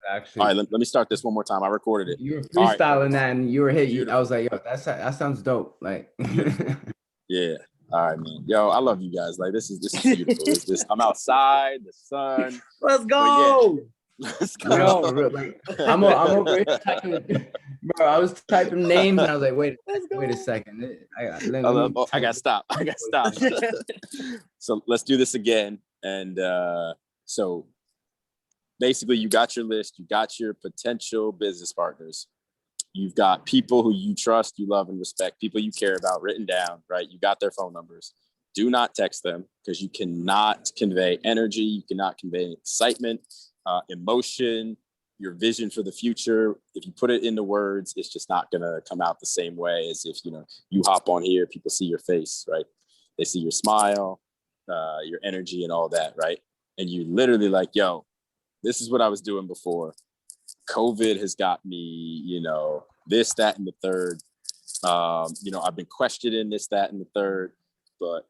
All right, actually. let me start this one more time. I recorded it. You were All right, freestyling that and you were hit. I beautiful. was like, yo, that sounds dope. Like, Beautiful. Yeah. All right, man. Yo, I love you guys. Like this is beautiful. This I'm outside, the sun. Let's But yeah, go. let's no, go. for real. Like, I'm over here typing, bro. I was typing names and I was like, wait a second. I got to stop. I got to stop. So let's do this again. And so basically, you got your list. You got your potential business partners. You've got people who you trust, you love, and respect, people you care about written down, right? You got their phone numbers. Do not text them because you cannot convey energy. You cannot convey excitement, emotion, your vision for the future. If you put it into words, it's just not going to come out the same way as if, you hop on here, people see your face, right? They see your smile, your energy and all that, right? And you literally like, yo, this is what I was doing before. COVID has got me, this, that, and the third. I've been questioning this, that, and the third. But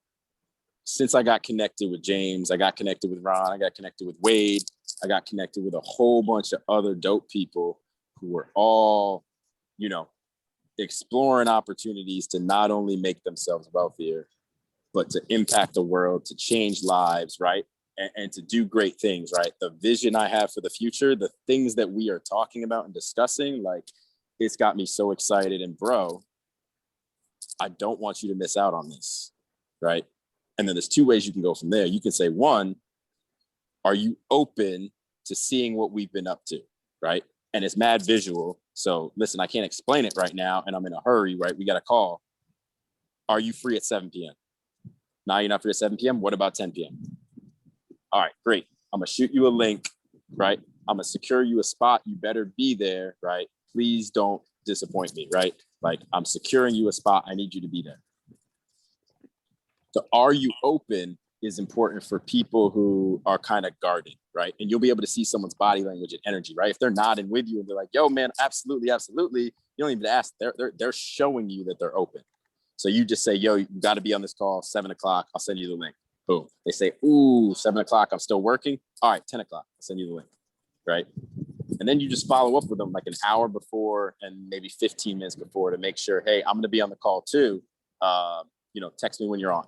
since I got connected with James, I got connected with Ron, I got connected with Wade, I got connected with a whole bunch of other dope people who were all, exploring opportunities to not only make themselves wealthier, but to impact the world, to change lives, right? And to do great things, right? The vision I have for the future, the things that we are talking about and discussing, like, it's got me so excited. And bro, I don't want you to miss out on this, right? And then there's two ways you can go from there. You can say, one, are you open to seeing what we've been up to, right? And it's mad visual. So listen, I can't explain it right now and I'm in a hurry, right? We got a call. Are you free at 7 p.m.? Now you're not free at 7 p.m. What about 10 p.m.? All right, great. I'm going to shoot you a link, right? I'm going to secure you a spot. You better be there, right? Please don't disappoint me, right? Like, I'm securing you a spot. I need you to be there. The are you open is important for people who are kind of guarded, right? And you'll be able to see someone's body language and energy, right? If they're nodding with you and they're like, yo, man, absolutely, absolutely. You don't even ask. They're showing you that they're open. So you just say, yo, you got to be on this call, 7 o'clock. I'll send you the link. Boom. They say, ooh, 7 o'clock, I'm still working. All right, 10 o'clock, I'll send you the link, right? And then you just follow up with them like an hour before and maybe 15 minutes before to make sure, hey, I'm going to be on the call too. Text me when you're on.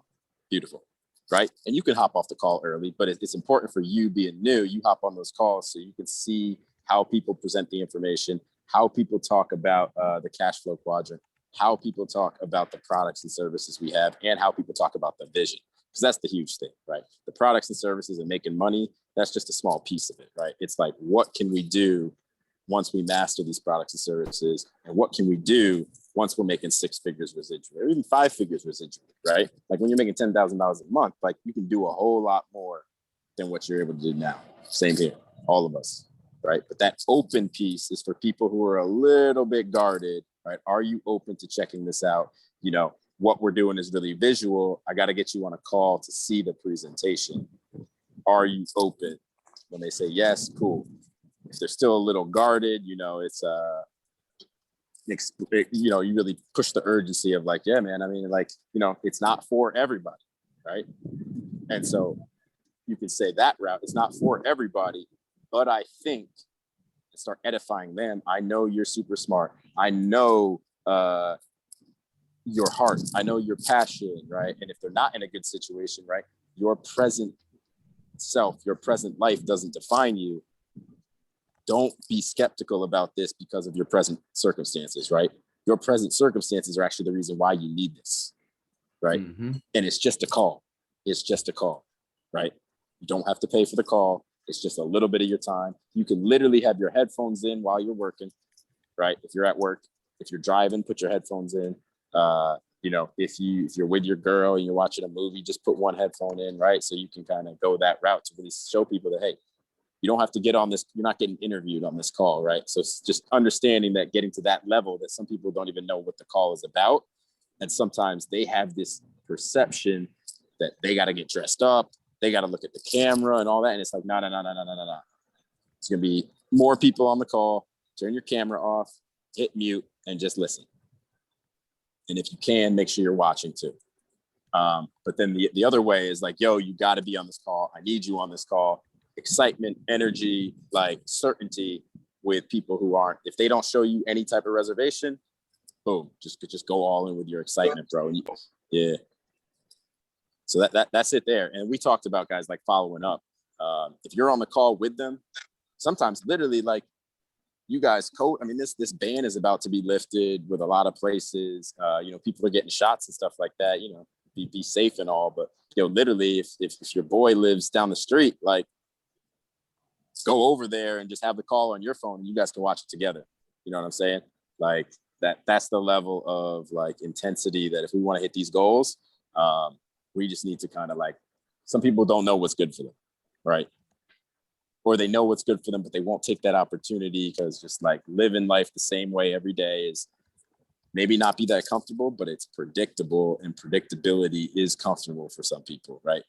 Beautiful, right? And you can hop off the call early, but it's important for you being new. You hop on those calls so you can see how people present the information, how people talk about the cash flow quadrant, how people talk about the products and services we have, and how people talk about the vision. Because that's the huge thing, right? The products and services and making money, that's just a small piece of it, right? It's like, what can we do once we master these products and services? And what can we do once we're making 6 figures residual or even 5 figures residual, right? Like when you're making $10,000 a month, like you can do a whole lot more than what you're able to do now. Same here, all of us, right? But that open piece is for people who are a little bit guarded, right? Are you open to checking this out? What we're doing is really visual. I got to get you on a call to see the presentation. Are you open? When they say yes, cool. If they're still a little guarded, it's you really push the urgency of like, yeah, man, I mean, like, it's not for everybody, right? And so you can say that route, it's not for everybody, but I think start edifying them. I know you're super smart. I know your heart. I know your passion, right? And if they're not in a good situation, right, your present self, your present life doesn't define you. Don't be skeptical about this because of your present circumstances, right? Your present circumstances are actually the reason why you need this, right? Mm-hmm. And it's just a call. It's just a call, right? You don't have to pay for the call. It's just a little bit of your time. You can literally have your headphones in while you're working, right? If you're at work, if you're driving, put your headphones in. If you're with your girl and you're watching a movie, just put one headphone in, right? So you can kind of go that route to really show people that, hey, you don't have to get on this. You're not getting interviewed on this call, right? So it's just understanding that getting to that level that some people don't even know what the call is about. And sometimes they have this perception that they got to get dressed up. They got to look at the camera and all that. And it's like, no. It's going to be more people on the call. Turn your camera off, hit mute, and just listen. And if you can, make sure you're watching too. But then the other way is like, yo, you got to be on this call. I need you on this call. excitement, energy, like certainty with people who aren't. If they don't show you any type of reservation, boom, just go all in with your excitement, bro. Yeah. So that's it there. And we talked about guys like following up. If you're on the call with them, sometimes literally like you guys code. I mean, this ban is about to be lifted with a lot of places. You know, people are getting shots and stuff like that. You know, be safe and all. But you know, literally, if your boy lives down the street, like go over there and just have the call on your phone, and you guys can watch it together. You know what I'm saying? Like that's the level of like intensity that if we want to hit these goals, we just need to kind of like, some people don't know what's good for them, right? Or they know what's good for them, but they won't take that opportunity because just like living life the same way every day is maybe not be that comfortable, but it's predictable, and predictability is comfortable for some people, right?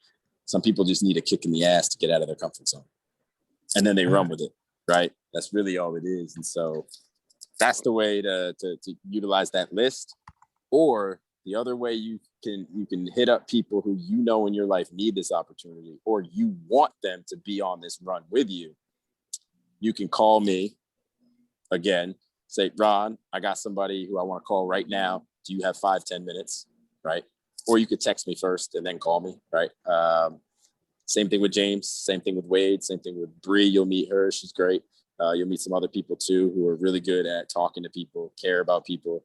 Some people just need a kick in the ass to get out of their comfort zone, and then they run with it, right? That's really all it is. And so that's the way to utilize that list. Or the other way you can hit up people who you know in your life need this opportunity, or you want them to be on this run with you. You can call me again, say, Ron, I got somebody who I want to call right now. Do you have 5-10 minutes? Right? Or you could text me first and then call me, right? Same thing with James, same thing with Wade, same thing with Bree. You'll meet her. She's great. You'll meet some other people too who are really good at talking to people, care about people,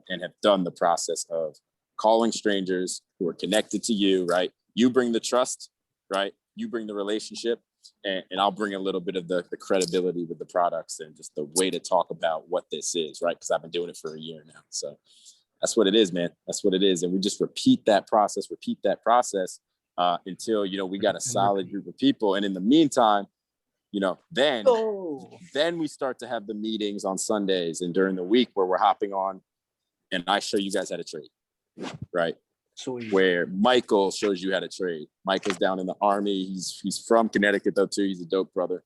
and have done the process of calling strangers who are connected to you, right? You bring the trust, right? You bring the relationship, and I'll bring a little bit of the credibility with the products and just the way to talk about what this is, right? Because I've been doing it for a year now. So that's what it is, man. That's what it is. And we just repeat that process until, you know, we got a solid group of people. And in the meantime, you know, then we start to have the meetings on Sundays and during the week where we're hopping on and I show you guys how to trade, right? Sweet. Where Michael shows you how to trade. Michael's down in the Army. He's from Connecticut though too. He's a dope brother.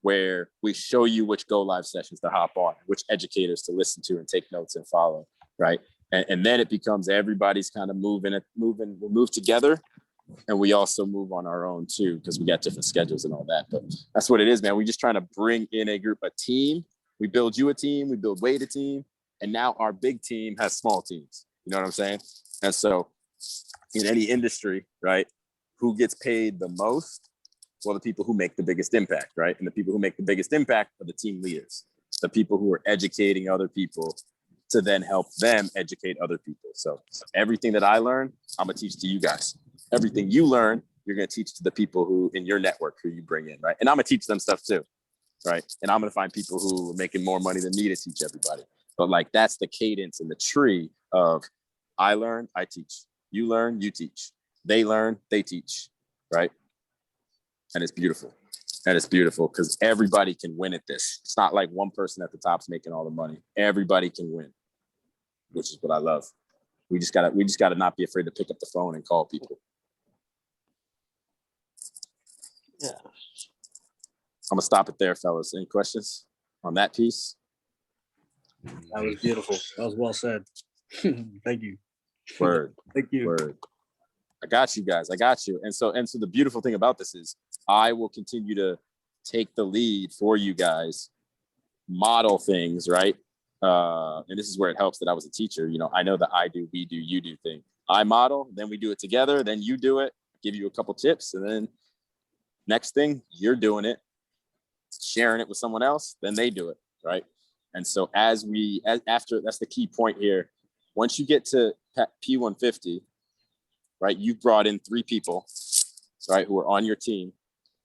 Where we show you which go live sessions to hop on, which educators to listen to and take notes and follow, right? And then it becomes everybody's kind of we'll move together. And we also move on our own too, because we got different schedules and all that. But that's what it is, man. We're just trying to bring in a team. We build you a team, we build Wade a team. And now our big team has small teams. You know what I'm saying? And so in any industry, right, who gets paid the most? Well, the people who make the biggest impact, right? And the people who make the biggest impact are the team leaders, the people who are educating other people to then help them educate other people. So everything that I learn, I'm gonna teach to you guys. Everything you learn, you're gonna teach to the people who in your network who you bring in, right? And I'm gonna teach them stuff too, right? And I'm gonna find people who are making more money than me to teach everybody. But like that's the cadence and the tree of I learn, I teach. You learn, you teach. They learn, they teach, right? And it's beautiful. And it's beautiful because everybody can win at this. It's not like one person at the top's making all the money. Everybody can win, which is what I love. We just gotta not be afraid to pick up the phone and call people. Yeah. I'm gonna stop it there, fellas. Any questions on that piece? That was beautiful. That was well said. Thank you. Word. Thank you. Word. I got you guys. I got you. And so the beautiful thing about this is I will continue to take the lead for you guys, model things, right? And this is where it helps that I was a teacher. You know, I know the I do, we do, you do thing. I model, then we do it together, then you do it, give you a couple tips, and then next thing, you're doing it, sharing it with someone else, then they do it, right? And so after, that's the key point here. Once you get to P150, right, you brought in 3 people, right, who are on your team.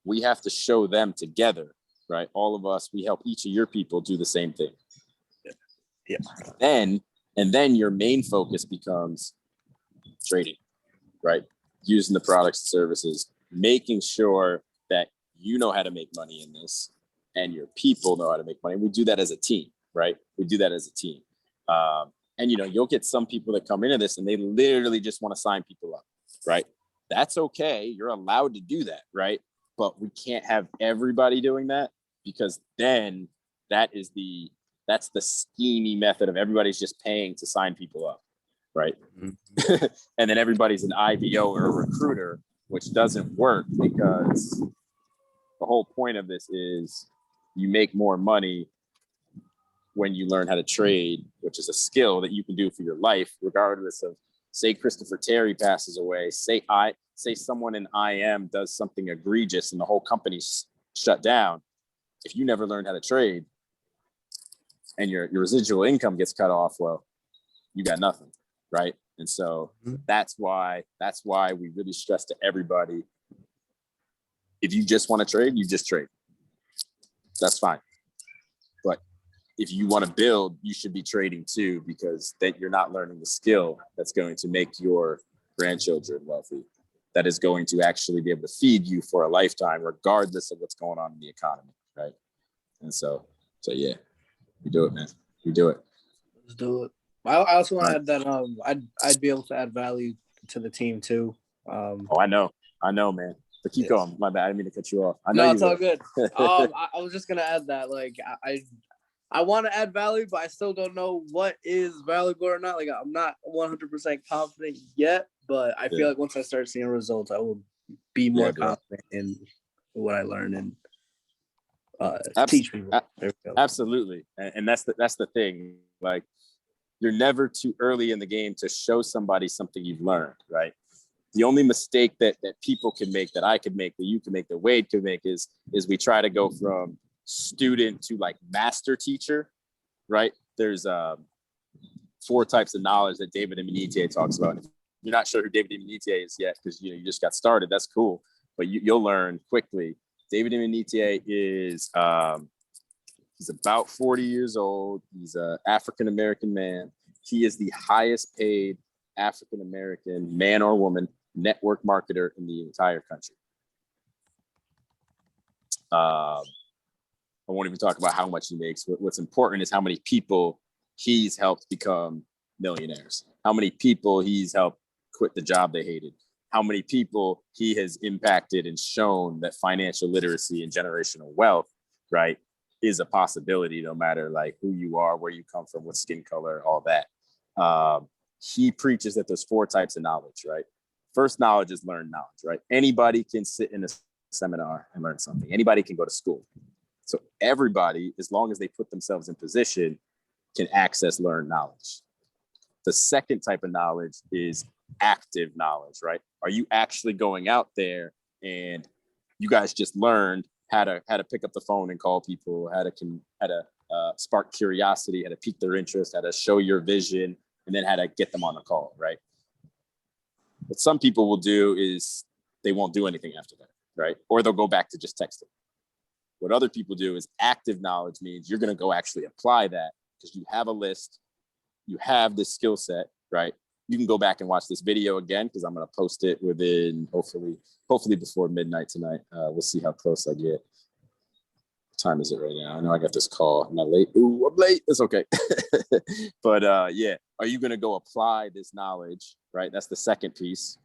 We have to show them together, right? All of us, we help each of your people do the same thing. Yeah. And then your main focus becomes trading, right? Using the products and services, making sure that you know how to make money in this and your people know how to make money. We do that as a team, right? We do that as a team. And, you know, you'll get some people that come into this and they literally just want to sign people up, right? That's okay. You're allowed to do that, right? But we can't have everybody doing that because then that's the schemy method of everybody's just paying to sign people up, right? Mm-hmm. And then everybody's an IBO or a recruiter, which doesn't work because the whole point of this is you make more money when you learn how to trade, which is a skill that you can do for your life, regardless of, say Christopher Terry passes away, say someone in IM does something egregious and the whole company's shut down. If you never learned how to trade and your residual income gets cut off, well, you got nothing, right? And so that's why we really stress to everybody, if you just want to trade, you just trade. That's fine. But if you want to build, you should be trading too, because then you're not learning the skill that's going to make your grandchildren wealthy, that is going to actually be able to feed you for a lifetime, regardless of what's going on in the economy, right? And so yeah, we do it, man. We do it. Let's do it. I also want to add that I'd be able to add value to the team too. I know, man. But keep going. My bad. I didn't mean to cut you off. I know no, it's all good. I was just gonna add that, like, I want to add value, but I still don't know what is valuable or not. Like, I'm not 100% confident yet, but I feel like once I start seeing results, I will be more confident in what I learn and teach people. Absolutely, and that's the thing. Like, you're never too early in the game to show somebody something you've learned, right? The only mistake that people can make, that I could make, that you can make, that Wade could make is we try to go from student to like master teacher, right? There's 4 types of knowledge that David Imonitie talks about. If you're not sure who David Imonitie is yet, because you just got started, that's cool, but you'll learn quickly. David Imonitie is he's about 40 years old. He's an African-American man. He is the highest paid African-American man or woman network marketer in the entire country. I won't even talk about how much he makes. What's important is how many people he's helped become millionaires, how many people he's helped quit the job they hated, how many people he has impacted and shown that financial literacy and generational wealth, right, is a possibility, no matter like who you are, where you come from, what skin color, all that. He preaches that there's 4 types of knowledge, right? First knowledge is learned knowledge, right? Anybody can sit in a seminar and learn something. Anybody can go to school. So everybody, as long as they put themselves in position, can access learned knowledge. The second type of knowledge is active knowledge, right? Are you actually going out there and you guys just learned how to pick up the phone and call people, how to spark curiosity, how to pique their interest, how to show your vision, and then how to get them on the call, right? What some people will do is they won't do anything after that, right? Or they'll go back to just texting. What other people do is active knowledge means you're going to go actually apply that because you have a list, you have this skill set, right? You can go back and watch this video again because I'm going to post it within hopefully before midnight tonight. We'll see how close I get. What time is it right now? I know I got this call. Am I late? Ooh, I'm late. It's okay. But yeah, are you going to go apply this knowledge, right? That's the second piece.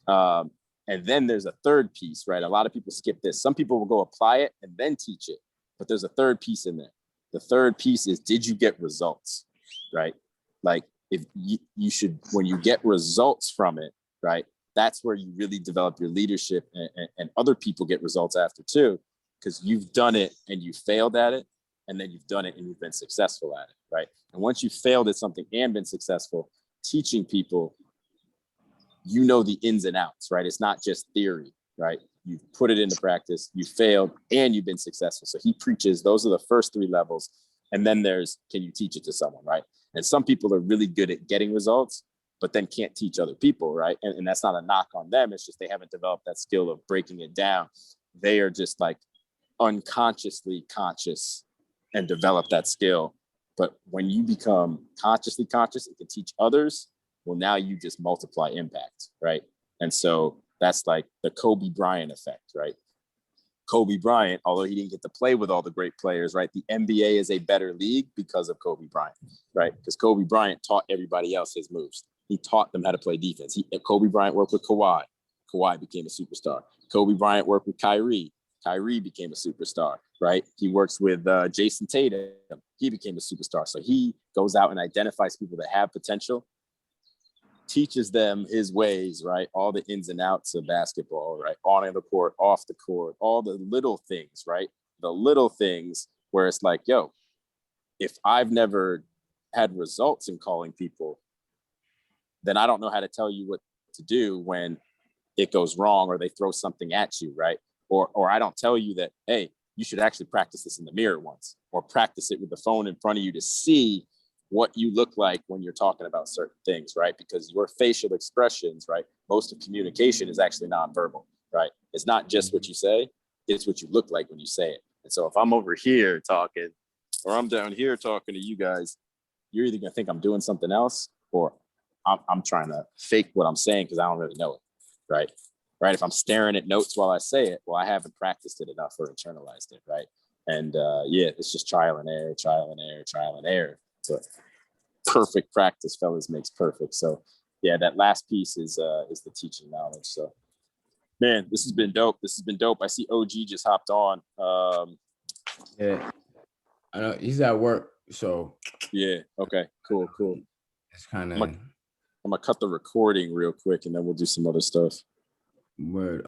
And then there's a third piece, right? A lot of people skip this. Some people will go apply it and then teach it, but there's a third piece in there. The third piece is, did you get results, right? Like, if you should, when you get results from it, right? That's where you really develop your leadership, and other people get results after too, because you've done it and you failed at it, and then you've done it and you've been successful at it, right? And once you failed at something and been successful, teaching people, you know the ins and outs, right? It's not just theory, right? You've put it into practice, you failed, and you've been successful. So he preaches, those are the first 3 levels. And then there's, can you teach it to someone, right? And some people are really good at getting results, but then can't teach other people, right? And that's not a knock on them. It's just they haven't developed that skill of breaking it down. They are just like unconsciously conscious and develop that skill. But when you become consciously conscious and can teach others, well, now you just multiply impact, right? And so that's like the Kobe Bryant effect, right? Kobe Bryant, although he didn't get to play with all the great players, right? The NBA is a better league because of Kobe Bryant, right? Because Kobe Bryant taught everybody else his moves. He taught them how to play defense. Kobe Bryant worked with Kawhi. Kawhi became a superstar. Kobe Bryant worked with Kyrie. Kyrie became a superstar, right? He works with Jason Tatum. He became a superstar. So he goes out and identifies people that have potential teaches them his ways, right? All the ins and outs of basketball, right? On the court, off the court, all the little things, right? The little things where it's like, yo, if I've never had results in calling people, then I don't know how to tell you what to do when it goes wrong or they throw something at you, right? Or I don't tell you that, hey, you should actually practice this in the mirror once, or practice it with the phone in front of you to see what you look like when you're talking about certain things, right? Because your facial expressions, right? Most of communication is actually nonverbal, right? It's not just what you say, it's what you look like when you say it. And so if I'm over here talking, or I'm down here talking to you guys, you're either gonna think I'm doing something else, or I'm trying to fake what I'm saying because I don't really know it, right? Right. If I'm staring at notes while I say it, well, I haven't practiced it enough or internalized it, right? And yeah, it's just trial and error, trial and error, trial and error. But perfect practice, fellas, makes perfect. So yeah, that last piece is the teaching knowledge. So man, this has been dope. This has been dope. I see OG just hopped on. Yeah, I know he's at work, so Yeah. Okay. Cool. Cool. it's kind I'm of gonna cut the recording real quick, and then we'll do some other stuff. word.